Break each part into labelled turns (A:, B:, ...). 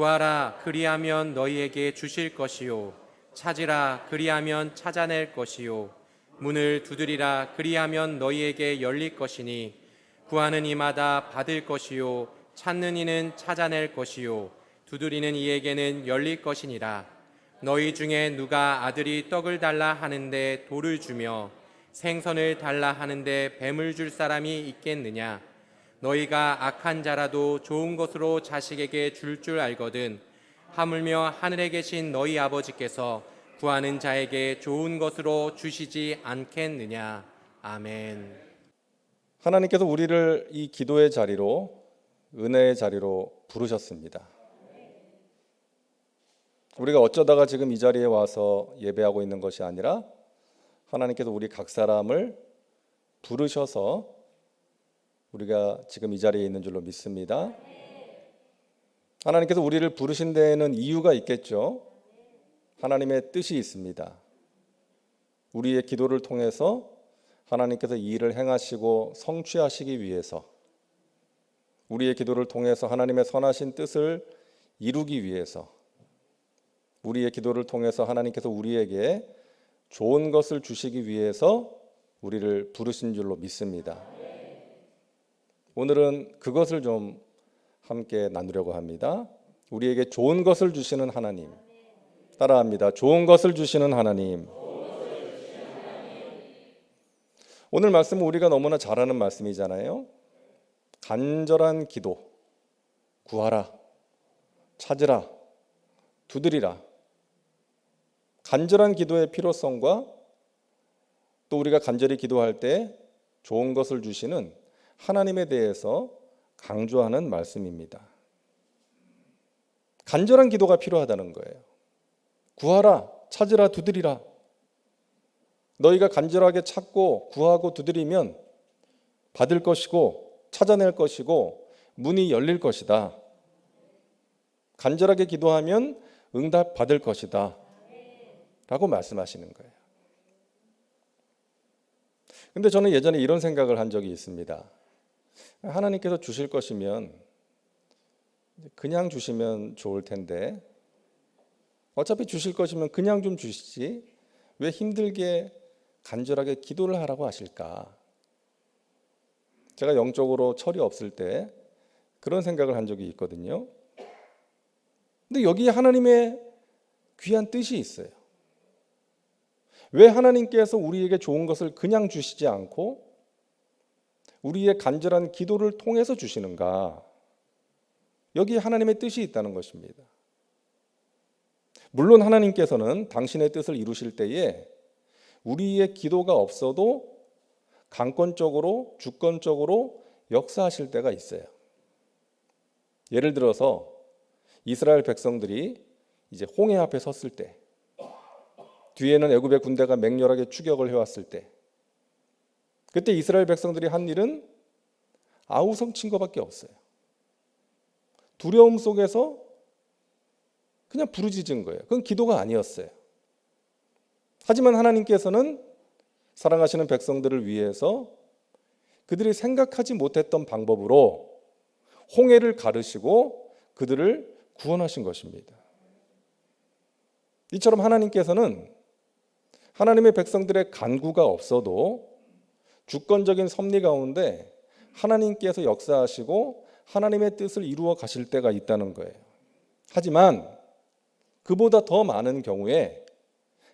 A: 구하라 그리하면 너희에게 주실 것이요 찾으라 그리하면 찾아낼 것이요 문을 두드리라 그리하면 너희에게 열릴 것이니 구하는 이마다 받을 것이요 찾는 이는 찾아낼 것이요 두드리는 이에게는 열릴 것이니라. 너희 중에 누가 아들이 떡을 달라 하는데 돌을 주며 생선을 달라 하는데 뱀을 줄 사람이 있겠느냐? 너희가 악한 자라도 좋은 것으로 자식에게 줄 알거든 하물며 하늘에 계신 너희 아버지께서 구하는 자에게 좋은 것으로 주시지 않겠느냐. 아멘.
B: 하나님께서 우리를 이 기도의 자리로, 은혜의 자리로 부르셨습니다. 우리가 어쩌다가 지금 이 자리에 와서 예배하고 있는 것이 아니라 하나님께서 우리 각 사람을 부르셔서 우리가 지금 이 자리에 있는 줄로 믿습니다. 하나님께서 우리를 부르신 데에는 이유가 있겠죠. 하나님의 뜻이 있습니다. 우리의 기도를 통해서 하나님께서 이 일을 행하시고 성취하시기 위해서, 우리의 기도를 통해서 하나님의 선하신 뜻을 이루기 위해서, 우리의 기도를 통해서 하나님께서 우리에게 좋은 것을 주시기 위해서 우리를 부르신 줄로 믿습니다. 오늘은 그것을 좀 함께 나누려고 합니다. 우리에게 좋은 것을 주시는 하나님. 따라합니다. 좋은 것을 주시는 하나님. 오늘 말씀은 우리가 너무나 잘 아는 말씀이잖아요. 간절한 기도, 구하라, 찾으라, 두드리라. 간절한 기도의 필요성과 또 우리가 간절히 기도할 때 좋은 것을 주시는 하나님에 대해서 강조하는 말씀입니다. 간절한 기도가 필요하다는 거예요. 구하라, 찾으라, 두드리라. 너희가 간절하게 찾고 구하고 두드리면 받을 것이고 찾아낼 것이고 문이 열릴 것이다. 간절하게 기도하면 응답 받을 것이다 라고 말씀하시는 거예요. 근데 저는 예전에 이런 생각을 한 적이 있습니다. 하나님께서 주실 것이면 그냥 주시면 좋을 텐데 어차피 주실 것이면 그냥 좀 주시지 왜 힘들게 간절하게 기도를 하라고 하실까? 제가 영적으로 철이 없을 때 그런 생각을 한 적이 있거든요. 근데 여기에 하나님의 귀한 뜻이 있어요. 왜 하나님께서 우리에게 좋은 것을 그냥 주시지 않고 우리의 간절한 기도를 통해서 주시는가? 여기에 하나님의 뜻이 있다는 것입니다. 물론 하나님께서는 당신의 뜻을 이루실 때에 우리의 기도가 없어도 강권적으로, 주권적으로 역사하실 때가 있어요. 예를 들어서 이스라엘 백성들이 이제 홍해 앞에 섰을 때, 뒤에는 애굽의 군대가 맹렬하게 추격을 해왔을 때, 그때 이스라엘 백성들이 한 일은 아우성 친 것밖에 없어요. 두려움 속에서 그냥 부르짖은 거예요. 그건 기도가 아니었어요. 하지만 하나님께서는 사랑하시는 백성들을 위해서 그들이 생각하지 못했던 방법으로 홍해를 가르시고 그들을 구원하신 것입니다. 이처럼 하나님께서는 하나님의 백성들의 간구가 없어도 주권적인 섭리 가운데 하나님께서 역사하시고 하나님의 뜻을 이루어 가실 때가 있다는 거예요. 하지만 그보다 더 많은 경우에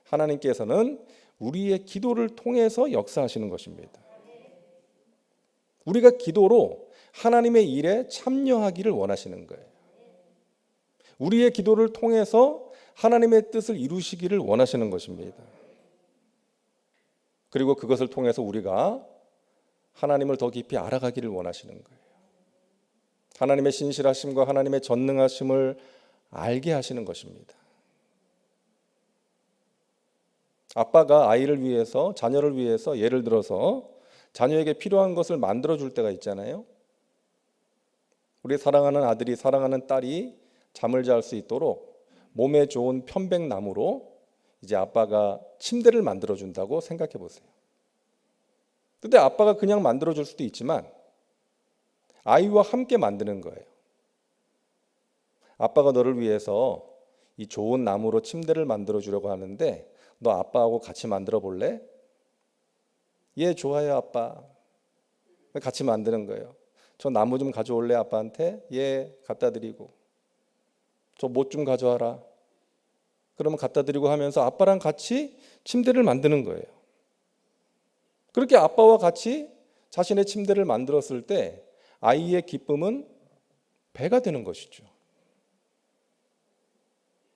B: 하나님께서는 우리의 기도를 통해서 역사하시는 것입니다. 우리가 기도로 하나님의 일에 참여하기를 원하시는 거예요. 우리의 기도를 통해서 하나님의 뜻을 이루시기를 원하시는 것입니다. 그리고 그것을 통해서 우리가 하나님을 더 깊이 알아가기를 원하시는 거예요. 하나님의 신실하심과 하나님의 전능하심을 알게 하시는 것입니다. 아빠가 아이를 위해서, 자녀를 위해서 예를 들어서 자녀에게 필요한 것을 만들어줄 때가 있잖아요. 우리 사랑하는 아들이, 사랑하는 딸이 잠을 잘 수 있도록 몸에 좋은 편백나무로 이제 아빠가 침대를 만들어준다고 생각해 보세요. 근데 아빠가 그냥 만들어줄 수도 있지만 아이와 함께 만드는 거예요. 아빠가 너를 위해서 이 좋은 나무로 침대를 만들어 주려고 하는데 너 아빠하고 같이 만들어 볼래? 예, 좋아요, 아빠. 같이 만드는 거예요. 저 나무 좀 가져올래, 아빠한테? 예, 갖다 드리고. 저 못 좀 가져와라. 그러면 갖다 드리고 하면서 아빠랑 같이 침대를 만드는 거예요. 그렇게 아빠와 같이 자신의 침대를 만들었을 때 아이의 기쁨은 배가 되는 것이죠.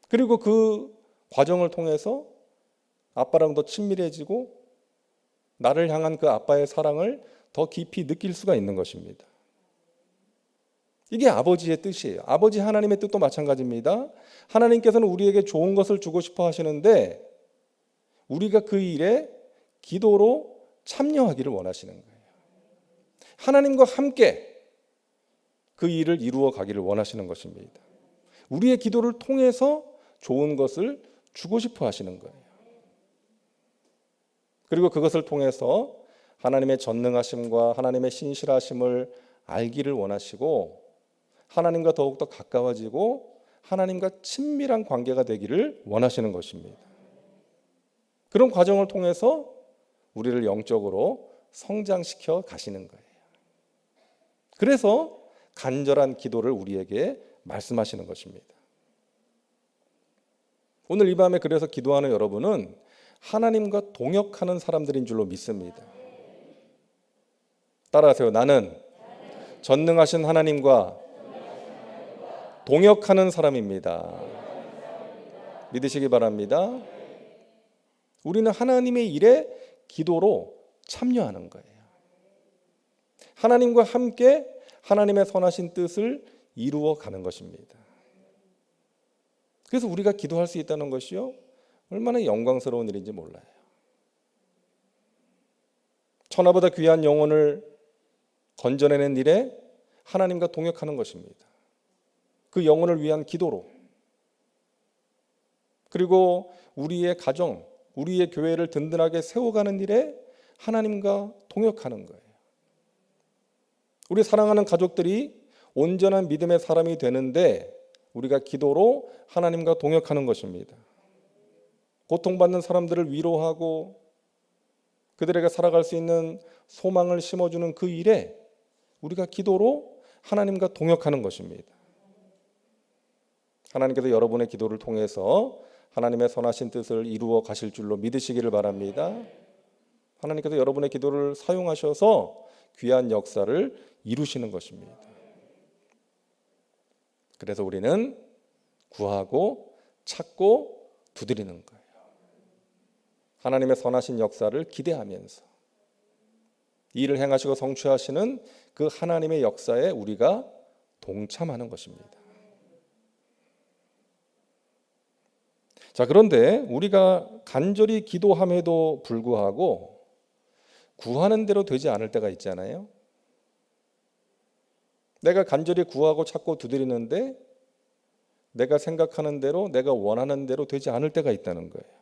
B: 그리고 그 과정을 통해서 아빠랑 더 친밀해지고 나를 향한 그 아빠의 사랑을 더 깊이 느낄 수가 있는 것입니다. 이게 아버지의 뜻이에요. 아버지 하나님의 뜻도 마찬가지입니다. 하나님께서는 우리에게 좋은 것을 주고 싶어 하시는데 우리가 그 일에 기도로 참여하기를 원하시는 거예요. 하나님과 함께 그 일을 이루어 가기를 원하시는 것입니다. 우리의 기도를 통해서 좋은 것을 주고 싶어 하시는 거예요. 그리고 그것을 통해서 하나님의 전능하심과 하나님의 신실하심을 알기를 원하시고 하나님과 더욱더 가까워지고 하나님과 친밀한 관계가 되기를 원하시는 것입니다. 그런 과정을 통해서 우리를 영적으로 성장시켜 가시는 거예요. 그래서 간절한 기도를 우리에게 말씀하시는 것입니다. 오늘 이 밤에 그래서 기도하는 여러분은 하나님과 동역하는 사람들인 줄로 믿습니다. 따라하세요. 나는 전능하신 하나님과 동역하는 사람입니다. 믿으시기 바랍니다. 우리는 하나님의 일에 기도로 참여하는 거예요. 하나님과 함께 하나님의 선하신 뜻을 이루어 가는 것입니다. 그래서 우리가 기도할 수 있다는 것이요, 얼마나 영광스러운 일인지 몰라요. 천하보다 귀한 영혼을 건져내는 일에 하나님과 동역하는 것입니다. 그 영혼을 위한 기도로. 그리고 우리의 가정, 우리의 교회를 든든하게 세워가는 일에 하나님과 동역하는 거예요. 우리 사랑하는 가족들이 온전한 믿음의 사람이 되는데 우리가 기도로 하나님과 동역하는 것입니다. 고통받는 사람들을 위로하고 그들에게 살아갈 수 있는 소망을 심어주는 그 일에 우리가 기도로 하나님과 동역하는 것입니다. 하나님께서 여러분의 기도를 통해서 하나님의 선하신 뜻을 이루어 가실 줄로 믿으시기를 바랍니다. 하나님께서 여러분의 기도를 사용하셔서 귀한 역사를 이루시는 것입니다. 그래서 우리는 구하고 찾고 두드리는 거예요. 하나님의 선하신 역사를 기대하면서 일을 행하시고 성취하시는 그 하나님의 역사에 우리가 동참하는 것입니다. 자, 그런데 우리가 간절히 기도함에도 불구하고 구하는 대로 되지 않을 때가 있잖아요. 내가 간절히 구하고 찾고 두드리는데 내가 생각하는 대로, 내가 원하는 대로 되지 않을 때가 있다는 거예요.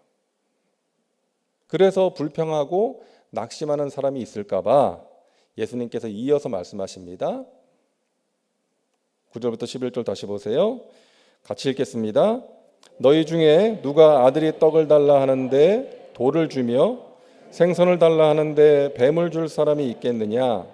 B: 그래서 불평하고 낙심하는 사람이 있을까 봐 예수님께서 이어서 말씀하십니다. 9절부터 11절 다시 보세요. 같이 읽겠습니다. 너희 중에 누가 아들이 떡을 달라 하는데 돌을 주며 생선을 달라 하는데 뱀을 줄 사람이 있겠느냐?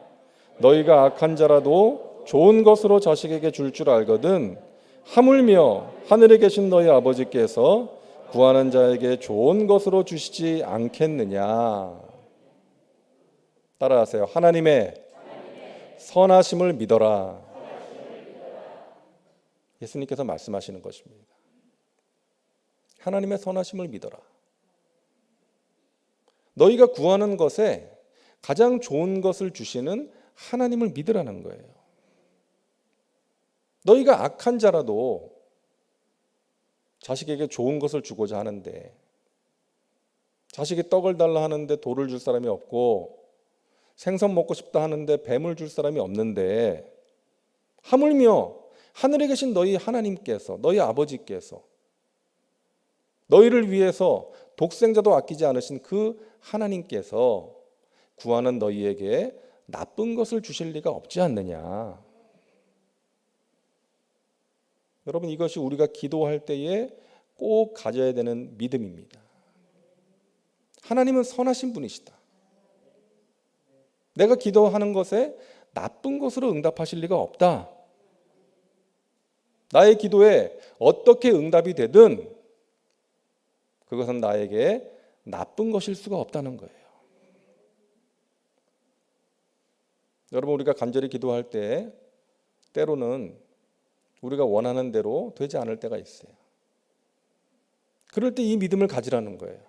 B: 너희가 악한 자라도 좋은 것으로 자식에게 줄 줄 알거든 하물며 하늘에 계신 너희 아버지께서 구하는 자에게 좋은 것으로 주시지 않겠느냐? 따라하세요. 하나님의 선하심을 믿어라. 예수님께서 말씀하시는 것입니다. 하나님의 선하심을 믿어라. 너희가 구하는 것에 가장 좋은 것을 주시는 하나님을 믿으라는 거예요. 너희가 악한 자라도 자식에게 좋은 것을 주고자 하는데 자식이 떡을 달라 하는데 돌을 줄 사람이 없고 생선 먹고 싶다 하는데 뱀을 줄 사람이 없는데 하물며 하늘에 계신 너희 하나님께서, 너희 아버지께서 너희를 위해서 독생자도 아끼지 않으신 그 하나님께서 구하는 너희에게 나쁜 것을 주실 리가 없지 않느냐. 여러분, 이것이 우리가 기도할 때에 꼭 가져야 되는 믿음입니다. 하나님은 선하신 분이시다. 내가 기도하는 것에 나쁜 것으로 응답하실 리가 없다. 나의 기도에 어떻게 응답이 되든 그것은 나에게 나쁜 것일 수가 없다는 거예요. 여러분, 우리가 간절히 기도할 때 때로는 우리가 원하는 대로 되지 않을 때가 있어요. 그럴 때 이 믿음을 가지라는 거예요.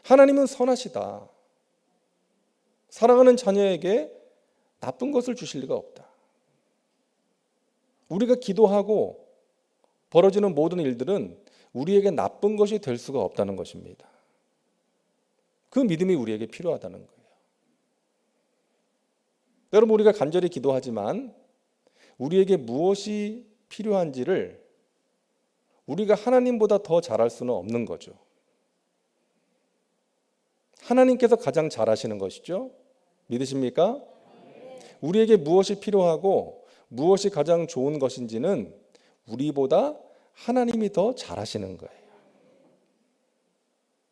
B: 하나님은 선하시다. 사랑하는 자녀에게 나쁜 것을 주실 리가 없다. 우리가 기도하고 벌어지는 모든 일들은 우리에게 나쁜 것이 될 수가 없다는 것입니다. 그 믿음이 우리에게 필요하다는 거예요. 여러분, 우리가 간절히 기도하지만 우리에게 무엇이 필요한지를 우리가 하나님보다 더 잘할 수는 없는 거죠. 하나님께서 가장 잘하시는 것이죠. 믿으십니까? 우리에게 무엇이 필요하고 무엇이 가장 좋은 것인지는 우리보다 하나님이 더 잘하시는 거예요.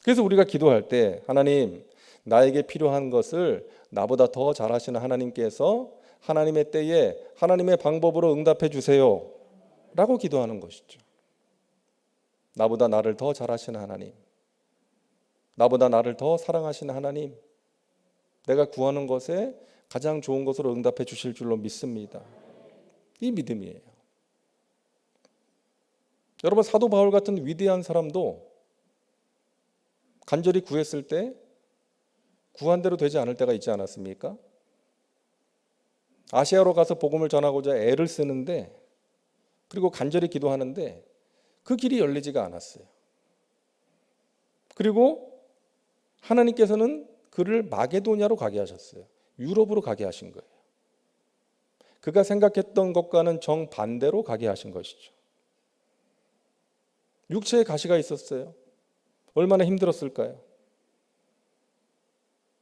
B: 그래서 우리가 기도할 때 하나님, 나에게 필요한 것을 나보다 더 잘하시는 하나님께서 하나님의 때에 하나님의 방법으로 응답해 주세요 라고 기도하는 것이죠. 나보다 나를 더 잘하시는 하나님, 나보다 나를 더 사랑하시는 하나님, 내가 구하는 것에 가장 좋은 것으로 응답해 주실 줄로 믿습니다. 이 믿음이에요. 여러분, 사도 바울 같은 위대한 사람도 간절히 구했을 때 구한 대로 되지 않을 때가 있지 않았습니까? 아시아로 가서 복음을 전하고자 애를 쓰는데, 그리고 간절히 기도하는데 그 길이 열리지가 않았어요. 그리고 하나님께서는 그를 마게도냐로 가게 하셨어요. 유럽으로 가게 하신 거예요. 그가 생각했던 것과는 정반대로 가게 하신 것이죠. 육체에 가시가 있었어요. 얼마나 힘들었을까요?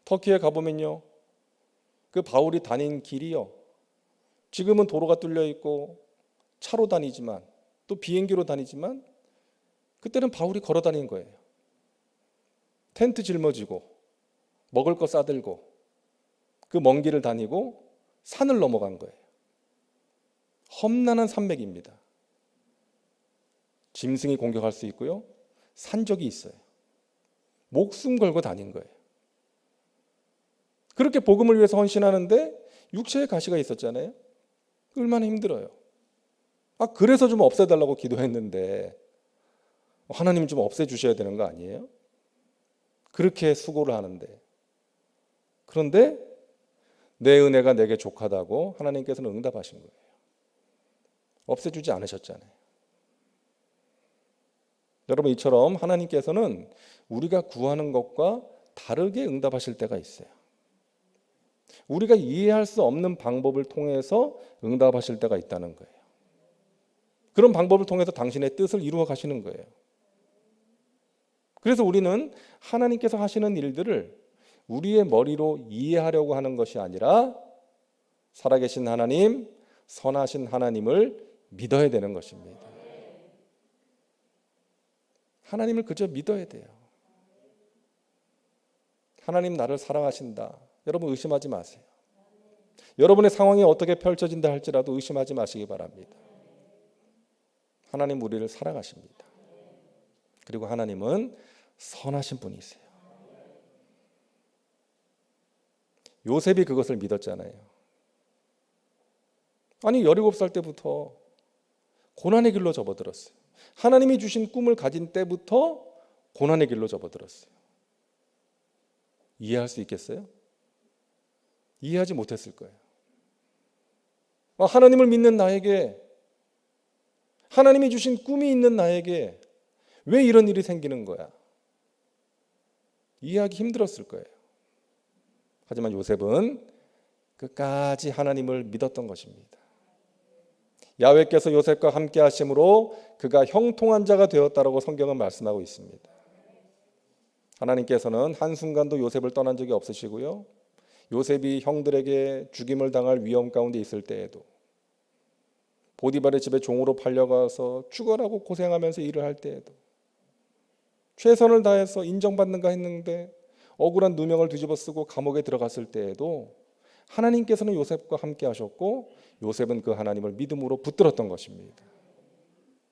B: 터키에 가보면요, 그 바울이 다닌 길이요, 지금은 도로가 뚫려 있고 차로 다니지만 또 비행기로 다니지만 그때는 바울이 걸어 다닌 거예요. 텐트 짊어지고 먹을 거 싸들고 그 먼 길을 다니고 산을 넘어간 거예요. 험난한 산맥입니다. 짐승이 공격할 수 있고요, 산적이 있어요. 목숨 걸고 다닌 거예요. 그렇게 복음을 위해서 헌신하는데 육체에 가시가 있었잖아요. 얼마나 힘들어요. 그래서 좀 없애달라고 기도했는데 하나님 좀 없애주셔야 되는 거 아니에요? 그렇게 수고를 하는데. 그런데 내 은혜가 내게 족하다고 하나님께서는 응답하신 거예요. 없애주지 않으셨잖아요. 여러분, 이처럼 하나님께서는 우리가 구하는 것과 다르게 응답하실 때가 있어요. 우리가 이해할 수 없는 방법을 통해서 응답하실 때가 있다는 거예요. 그런 방법을 통해서 당신의 뜻을 이루어 가시는 거예요. 그래서 우리는 하나님께서 하시는 일들을 우리의 머리로 이해하려고 하는 것이 아니라 살아계신 하나님, 선하신 하나님을 믿어야 되는 것입니다. 하나님을 그저 믿어야 돼요. 하나님 나를 사랑하신다. 여러분, 의심하지 마세요. 여러분의 상황이 어떻게 펼쳐진다 할지라도 의심하지 마시기 바랍니다. 하나님 우리를 사랑하십니다. 그리고 하나님은 선하신 분이세요. 요셉이 그것을 믿었잖아요. 아니, 17살 때부터 고난의 길로 접어들었어요. 하나님이 주신 꿈을 가진 때부터 고난의 길로 접어들었어요. 이해할 수 있겠어요? 이해하지 못했을 거예요. 하나님을 믿는 나에게, 하나님이 주신 꿈이 있는 나에게 왜 이런 일이 생기는 거야? 이해하기 힘들었을 거예요. 하지만 요셉은 끝까지 하나님을 믿었던 것입니다. 야훼께서 요셉과 함께 하심으로 그가 형통한 자가 되었다라고 성경은 말씀하고 있습니다. 하나님께서는 한순간도 요셉을 떠난 적이 없으시고요, 요셉이 형들에게 죽임을 당할 위험 가운데 있을 때에도 보디발의 집에 종으로 팔려가서 죽어라고 고생하면서 일을 할 때에도 최선을 다해서 인정받는가 했는데 억울한 누명을 뒤집어 쓰고 감옥에 들어갔을 때에도 하나님께서는 요셉과 함께 하셨고 요셉은 그 하나님을 믿음으로 붙들었던 것입니다.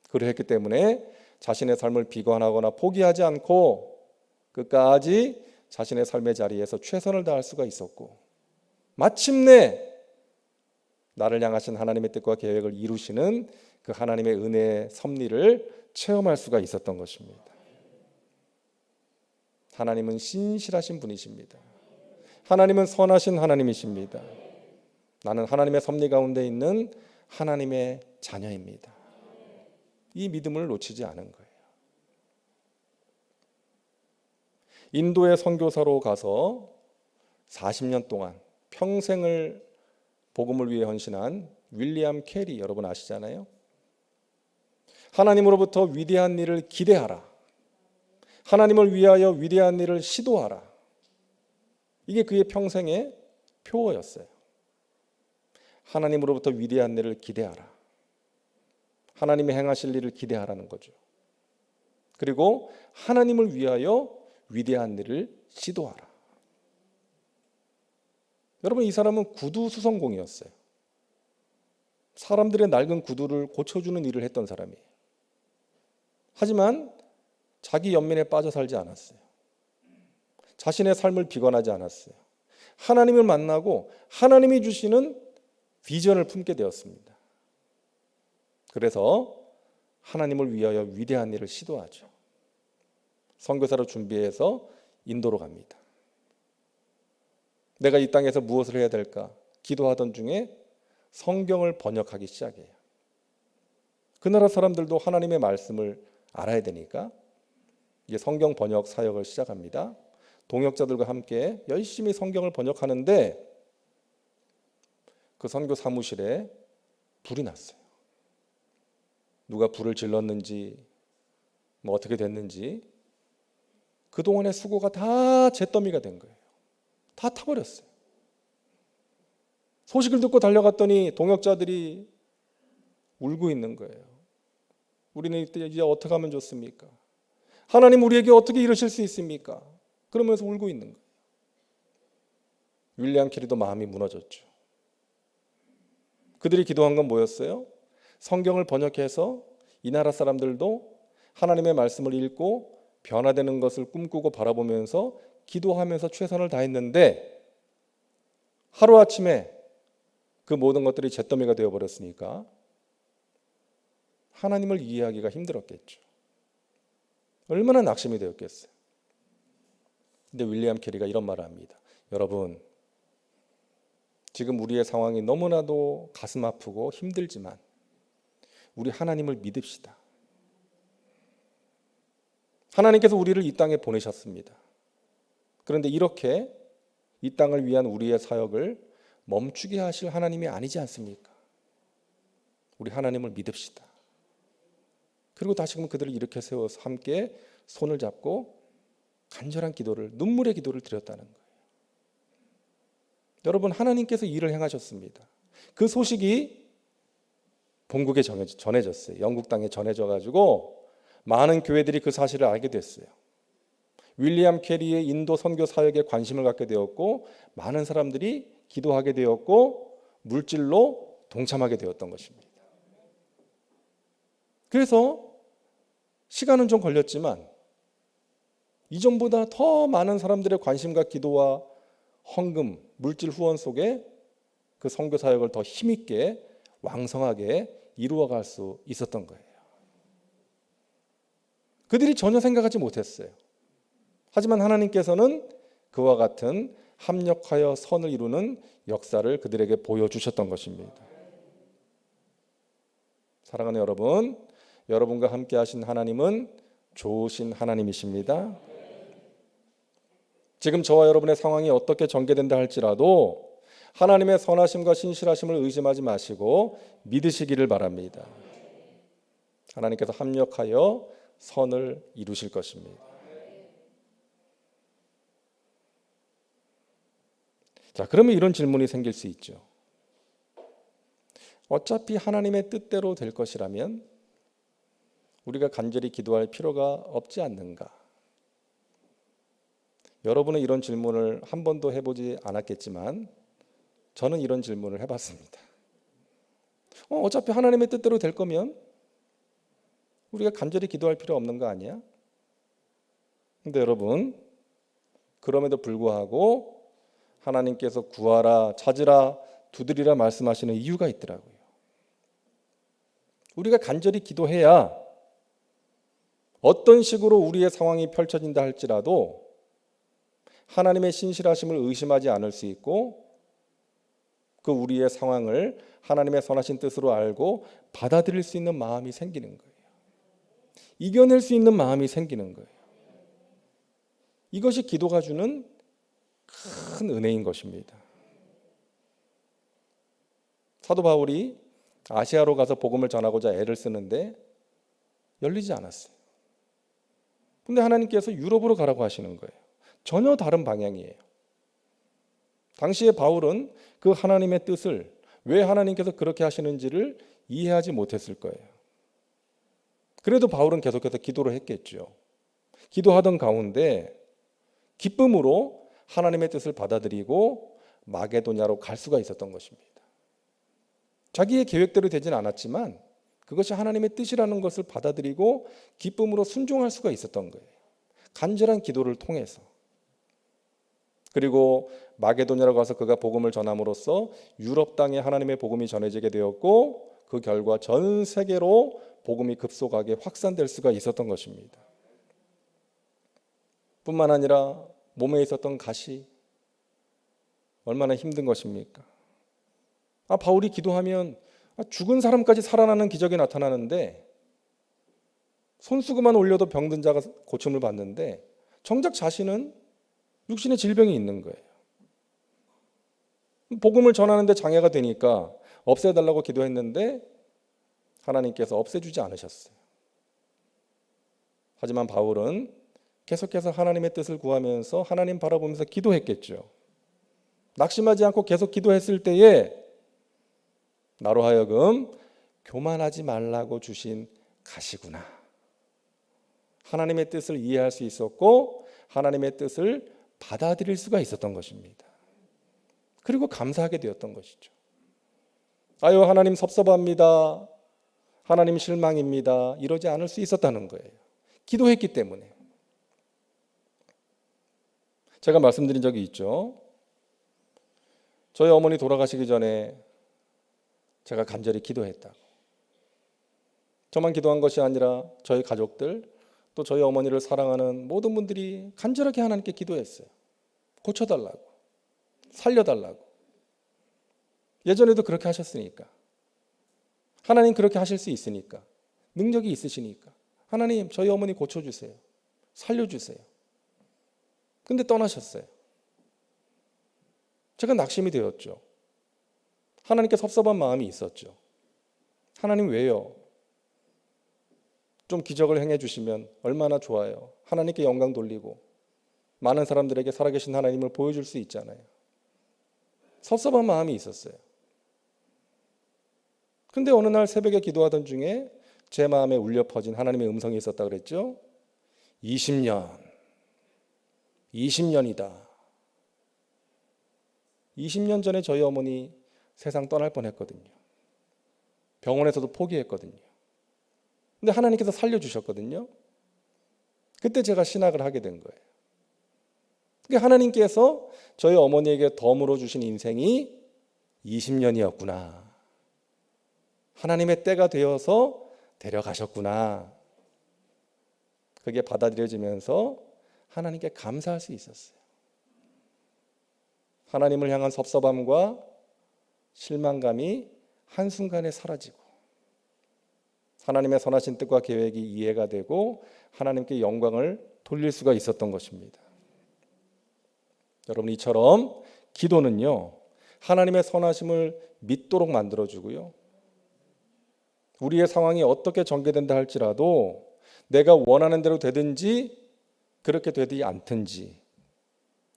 B: 그랬기 때문에 자신의 삶을 비관하거나 포기하지 않고 끝까지 자신의 삶의 자리에서 최선을 다할 수가 있었고 마침내 나를 향하신 하나님의 뜻과 계획을 이루시는 그 하나님의 은혜의 섭리를 체험할 수가 있었던 것입니다. 하나님은 신실하신 분이십니다. 하나님은 선하신 하나님이십니다. 나는 하나님의 섭리 가운데 있는 하나님의 자녀입니다. 이 믿음을 놓치지 않은 거예요. 인도의 선교사로 가서 40년 동안 평생을 복음을 위해 헌신한 윌리엄 캐리 여러분 아시잖아요. 하나님으로부터 위대한 일을 기대하라. 하나님을 위하여 위대한 일을 시도하라. 이게 그의 평생의 표어였어요. 하나님으로부터 위대한 일을 기대하라. 하나님이 행하실 일을 기대하라는 거죠. 그리고 하나님을 위하여 위대한 일을 시도하라. 여러분 이 사람은 구두 수성공이었어요. 사람들의 낡은 구두를 고쳐주는 일을 했던 사람이에요. 하지만 자기 연민에 빠져 살지 않았어요. 자신의 삶을 비관하지 않았어요. 하나님을 만나고 하나님이 주시는 비전을 품게 되었습니다. 그래서 하나님을 위하여 위대한 일을 시도하죠. 선교사로 준비해서 인도로 갑니다. 내가 이 땅에서 무엇을 해야 될까? 기도하던 중에 성경을 번역하기 시작해요. 그 나라 사람들도 하나님의 말씀을 알아야 되니까 이제 성경 번역 사역을 시작합니다. 동역자들과 함께 열심히 성경을 번역하는데 그 선교 사무실에 불이 났어요. 누가 불을 질렀는지 뭐 어떻게 됐는지 그동안의 수고가 다 잿더미가 된 거예요. 다 타버렸어요. 소식을 듣고 달려갔더니 동역자들이 울고 있는 거예요. 우리는 이제 어떻게 하면 좋습니까? 하나님 우리에게 어떻게 이러실 수 있습니까? 그러면서 울고 있는 거예요. 윌리엄 캐리도 마음이 무너졌죠. 그들이 기도한 건 뭐였어요? 성경을 번역해서 이 나라 사람들도 하나님의 말씀을 읽고 변화되는 것을 꿈꾸고 바라보면서 기도하면서 최선을 다했는데 하루아침에 그 모든 것들이 잿더미가 되어버렸으니까 하나님을 이해하기가 힘들었겠죠. 얼마나 낙심이 되었겠어요. 근데 윌리엄 캐리가 이런 말을 합니다. 여러분, 지금 우리의 상황이 너무나도 가슴 아프고 힘들지만 우리 하나님을 믿읍시다. 하나님께서 우리를 이 땅에 보내셨습니다. 그런데 이렇게 이 땅을 위한 우리의 사역을 멈추게 하실 하나님이 아니지 않습니까? 우리 하나님을 믿읍시다. 그리고 다시금 그들을 일으켜 세워서 함께 손을 잡고 간절한 기도를, 눈물의 기도를 드렸다는 거예요. 여러분, 하나님께서 일을 행하셨습니다. 그 소식이 본국에 전해졌어요. 영국 땅에 전해져가지고 많은 교회들이 그 사실을 알게 됐어요. 윌리엄 캐리의 인도 선교 사역에 관심을 갖게 되었고 많은 사람들이 기도하게 되었고 물질로 동참하게 되었던 것입니다. 그래서 시간은 좀 걸렸지만 이전보다 더 많은 사람들의 관심과 기도와 헌금, 물질 후원 속에 그 선교 사역을 더 힘있게 왕성하게 이루어갈 수 있었던 거예요. 그들이 전혀 생각하지 못했어요. 하지만 하나님께서는 그와 같은 합력하여 선을 이루는 역사를 그들에게 보여주셨던 것입니다. 사랑하는 여러분, 여러분과 함께 하신 하나님은 좋으신 하나님이십니다. 지금 저와 여러분의 상황이 어떻게 전개된다 할지라도 하나님의 선하심과 신실하심을 의심하지 마시고 믿으시기를 바랍니다. 하나님께서 합력하여 선을 이루실 것입니다. 자, 그러면 이런 질문이 생길 수 있죠. 어차피 하나님의 뜻대로 될 것이라면 우리가 간절히 기도할 필요가 없지 않는가? 여러분은 이런 질문을 한 번도 해보지 않았겠지만 저는 이런 질문을 해봤습니다. 어차피 하나님의 뜻대로 될 거면 우리가 간절히 기도할 필요 없는 거 아니야? 근데 여러분, 그럼에도 불구하고 하나님께서 구하라, 찾으라, 두드리라 말씀하시는 이유가 있더라고요. 우리가 간절히 기도해야 어떤 식으로 우리의 상황이 펼쳐진다 할지라도 하나님의 신실하심을 의심하지 않을 수 있고 그 우리의 상황을 하나님의 선하신 뜻으로 알고 받아들일 수 있는 마음이 생기는 거예요. 이겨낼 수 있는 마음이 생기는 거예요. 이것이 기도가 주는 큰 은혜인 것입니다. 사도 바울이 아시아로 가서 복음을 전하고자 애를 쓰는데 열리지 않았어요. 근데 하나님께서 유럽으로 가라고 하시는 거예요. 전혀 다른 방향이에요. 당시에 바울은 그 하나님의 뜻을 왜 하나님께서 그렇게 하시는지를 이해하지 못했을 거예요. 그래도 바울은 계속해서 기도를 했겠죠. 기도하던 가운데 기쁨으로 하나님의 뜻을 받아들이고 마게도냐로 갈 수가 있었던 것입니다. 자기의 계획대로 되진 않았지만 그것이 하나님의 뜻이라는 것을 받아들이고 기쁨으로 순종할 수가 있었던 거예요. 간절한 기도를 통해서. 그리고 마게도냐로 가서 그가 복음을 전함으로써 유럽 땅에 하나님의 복음이 전해지게 되었고 그 결과 전 세계로 복음이 급속하게 확산될 수가 있었던 것입니다. 뿐만 아니라 몸에 있었던 가시 얼마나 힘든 것입니까? 바울이 기도하면 죽은 사람까지 살아나는 기적이 나타나는데 손수건만 올려도 병든 자가 고침을 받는데 정작 자신은 육신의 질병이 있는 거예요. 복음을 전하는데 장애가 되니까 없애달라고 기도했는데 하나님께서 없애주지 않으셨어요. 하지만 바울은 계속해서 하나님의 뜻을 구하면서 하나님 바라보면서 기도했겠죠. 낙심하지 않고 계속 기도했을 때에 나로 하여금 교만하지 말라고 주신 가시구나. 하나님의 뜻을 이해할 수 있었고 하나님의 뜻을 받아들일 수가 있었던 것입니다. 그리고 감사하게 되었던 것이죠. 아유 하나님 섭섭합니다. 하나님 실망입니다. 이러지 않을 수 있었다는 거예요. 기도했기 때문에. 제가 말씀드린 적이 있죠. 저희 어머니 돌아가시기 전에 제가 간절히 기도했다고. 저만 기도한 것이 아니라 저희 가족들 또 저희 어머니를 사랑하는 모든 분들이 간절하게 하나님께 기도했어요. 고쳐달라고, 살려달라고. 예전에도 그렇게 하셨으니까. 하나님 그렇게 하실 수 있으니까. 능력이 있으시니까. 하나님 저희 어머니 고쳐주세요. 살려주세요. 근데 떠나셨어요. 제가 낙심이 되었죠. 하나님께 섭섭한 마음이 있었죠. 하나님 왜요? 좀 기적을 행해 주시면 얼마나 좋아요. 하나님께 영광 돌리고 많은 사람들에게 살아계신 하나님을 보여줄 수 있잖아요. 섭섭한 마음이 있었어요. 근데 어느 날 새벽에 기도하던 중에 제 마음에 울려 퍼진 하나님의 음성이 있었다 그랬죠. 20년이다. 20년 전에 저희 어머니 세상 떠날 뻔했거든요. 병원에서도 포기했거든요. 근데 하나님께서 살려주셨거든요. 그때 제가 신학을 하게 된 거예요. 그러니까 하나님께서 저희 어머니에게 덤으로 주신 인생이 20년이었구나. 하나님의 때가 되어서 데려가셨구나. 그게 받아들여지면서 하나님께 감사할 수 있었어요. 하나님을 향한 섭섭함과 실망감이 한순간에 사라지고 하나님의 선하신 뜻과 계획이 이해가 되고 하나님께 영광을 돌릴 수가 있었던 것입니다. 여러분 이처럼 기도는요 하나님의 선하심을 믿도록 만들어주고요 우리의 상황이 어떻게 전개된다 할지라도 내가 원하는 대로 되든지 그렇게 되지 않든지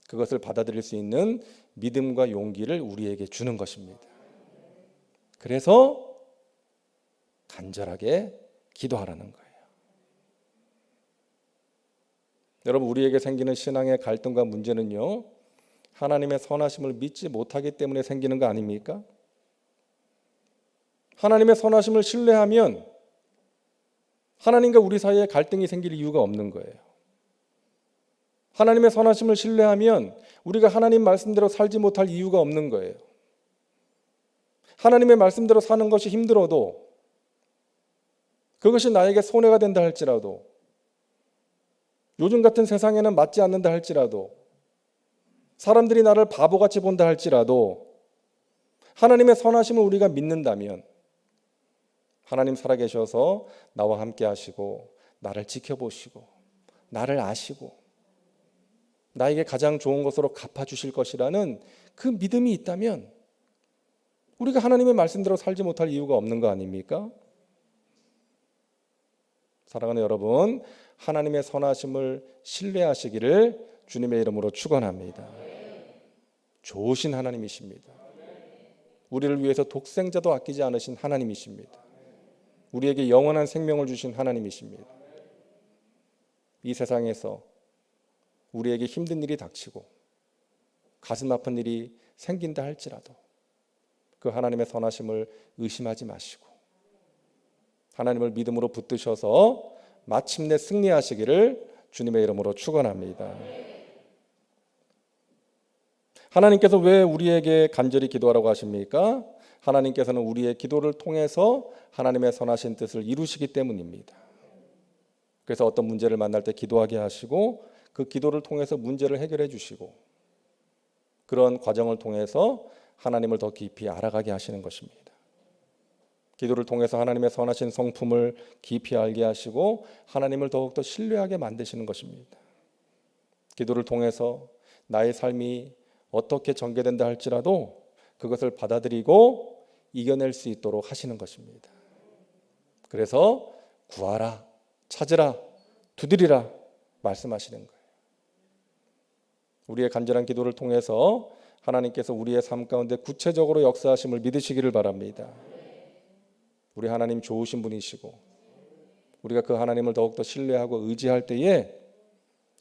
B: 그것을 받아들일 수 있는 믿음과 용기를 우리에게 주는 것입니다. 그래서 간절하게 기도하라는 거예요. 여러분, 우리에게 생기는 신앙의 갈등과 문제는요, 하나님의 선하심을 믿지 못하기 때문에 생기는 거 아닙니까? 하나님의 선하심을 신뢰하면 하나님과 우리 사이에 갈등이 생길 이유가 없는 거예요. 하나님의 선하심을 신뢰하면 우리가 하나님 말씀대로 살지 못할 이유가 없는 거예요. 하나님의 말씀대로 사는 것이 힘들어도, 그것이 나에게 손해가 된다 할지라도, 요즘 같은 세상에는 맞지 않는다 할지라도, 사람들이 나를 바보같이 본다 할지라도 하나님의 선하심을 우리가 믿는다면 하나님 살아계셔서 나와 함께 하시고 나를 지켜보시고 나를 아시고 나에게 가장 좋은 것으로 갚아주실 것이라는 그 믿음이 있다면 우리가 하나님의 말씀대로 살지 못할 이유가 없는 거 아닙니까? 사랑하는 여러분, 하나님의 선하심을 신뢰하시기를 주님의 이름으로 축원합니다. 좋으신 하나님이십니다. 우리를 위해서 독생자도 아끼지 않으신 하나님이십니다. 우리에게 영원한 생명을 주신 하나님이십니다. 이 세상에서 우리에게 힘든 일이 닥치고 가슴 아픈 일이 생긴다 할지라도 그 하나님의 선하심을 의심하지 마시고 하나님을 믿음으로 붙드셔서 마침내 승리하시기를 주님의 이름으로 축원합니다. 하나님께서 왜 우리에게 간절히 기도하라고 하십니까? 하나님께서는 우리의 기도를 통해서 하나님의 선하신 뜻을 이루시기 때문입니다. 그래서 어떤 문제를 만날 때 기도하게 하시고 그 기도를 통해서 문제를 해결해 주시고 그런 과정을 통해서 하나님을 더 깊이 알아가게 하시는 것입니다. 기도를 통해서 하나님의 선하신 성품을 깊이 알게 하시고 하나님을 더욱더 신뢰하게 만드시는 것입니다. 기도를 통해서 나의 삶이 어떻게 전개된다 할지라도 그것을 받아들이고 이겨낼 수 있도록 하시는 것입니다. 그래서 구하라, 찾으라, 두드리라 말씀하시는 거예요. 우리의 간절한 기도를 통해서 하나님께서 우리의 삶 가운데 구체적으로 역사하심을 믿으시기를 바랍니다. 우리 하나님 좋으신 분이시고 우리가 그 하나님을 더욱더 신뢰하고 의지할 때에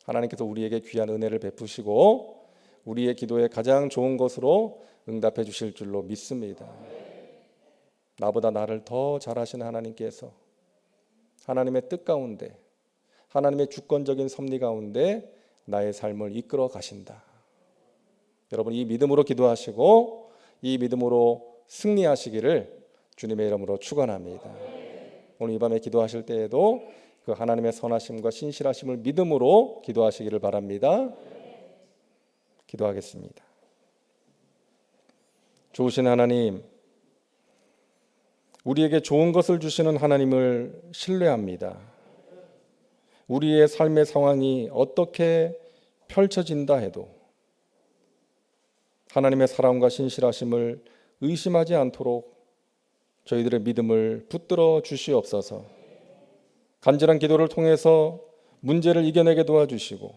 B: 하나님께서 우리에게 귀한 은혜를 베푸시고 우리의 기도에 가장 좋은 것으로 응답해 주실 줄로 믿습니다. 나보다 나를 더 잘하시는 하나님께서 하나님의 뜻 가운데 하나님의 주권적인 섭리 가운데 나의 삶을 이끌어 가신다. 여러분, 이 믿음으로 기도하시고 이 믿음으로 승리하시기를 주님의 이름으로 축원합니다. 오늘 이 밤에 기도하실 때에도 그 하나님의 선하심과 신실하심을 믿음으로 기도하시기를 바랍니다. 기도하겠습니다. 좋으신 하나님, 우리에게 좋은 것을 주시는 하나님을 신뢰합니다. 우리의 삶의 상황이 어떻게 펼쳐진다 해도 하나님의 사랑과 신실하심을 의심하지 않도록 저희들의 믿음을 붙들어 주시옵소서. 간절한 기도를 통해서 문제를 이겨내게 도와주시고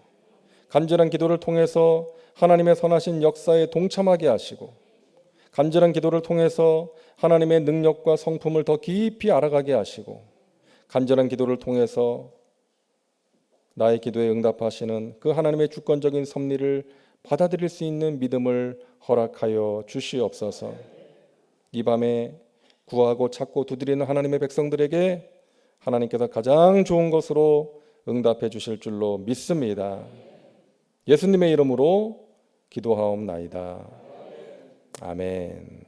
B: 간절한 기도를 통해서 하나님의 선하신 역사에 동참하게 하시고 간절한 기도를 통해서 하나님의 능력과 성품을 더 깊이 알아가게 하시고 간절한 기도를 통해서 나의 기도에 응답하시는 그 하나님의 주권적인 섭리를 받아들일 수 있는 믿음을 허락하여 주시옵소서. 이 밤에 구하고 찾고 두드리는 하나님의 백성들에게 하나님께서 가장 좋은 것으로 응답해 주실 줄로 믿습니다. 예수님의 이름으로 기도하옵나이다. 아멘.